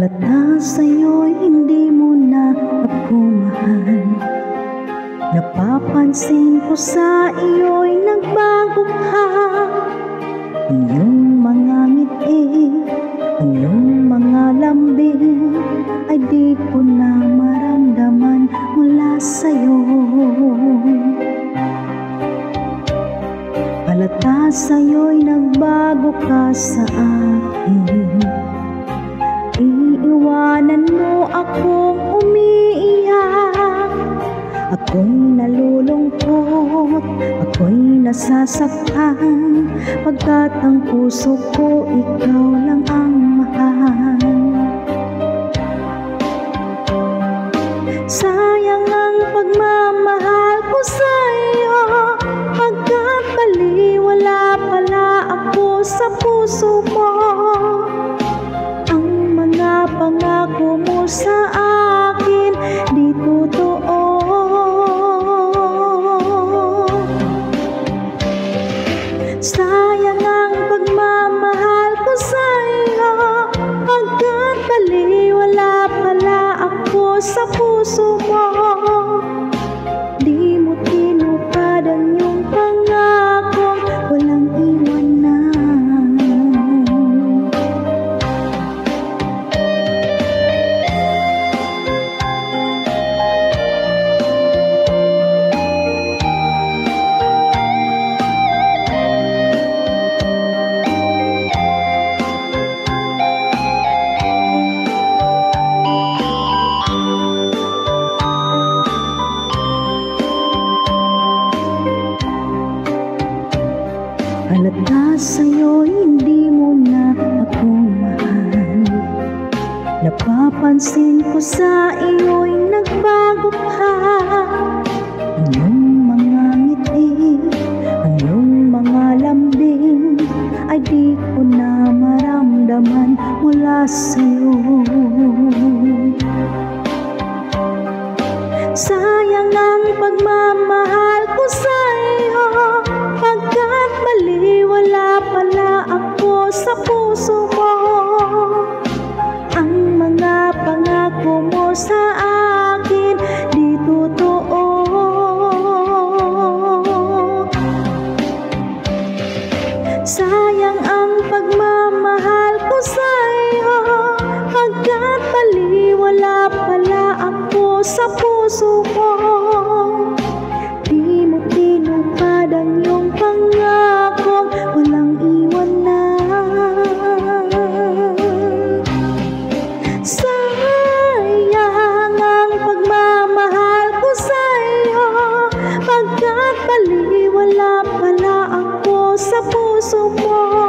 Halata sa'yo'y hindi mo na ako mahal. Napapansin ko sa iyo'y nagbago ka. Ang iyong mga ngiti, ang iyong mga lambing ay di ko na maramdaman mula sa'yo. Halata sa'yo'y nagbago ka sa akin. Iiwanan mo akong umiiyak. Ako'y nalulungkot, ako'y nasasaktan, pagkat ang puso ko ikaw lang ang mahal. Sayang ang pagmamahal ko sa'yo, pagkat baliwala pala ako sa puso mo. Ang mga pangako mo sa akin di totoo. Sayang ang pagmamahal ko sa'yo, pagkat baliwala pala ako sa puso mo. Di mo tinupad ang iyong pangakong walang iwanan. Halata sa'yo'y hindi mo na ako mahal. Napapansin ko sa iyo'y nagbago ka. Ang iyong mga ngiti, ang iyong mga lambing ay di ko na maramdaman mula sa'yo. Sayang ang pagmamahal ko sa'yo, pagkat baliwala pala ako sa puso mo. Ang mga pangako mo sa akin di totoo. Sayang ang pagmamahal ko sa'yo, pagkat baliwala pala ako sa puso mo. Di mo tinupad ang iyong pangakong walang iwanan. Sayang ang pagmamahal ko sa'yo, pagkat baliwala pala ako sa puso mo.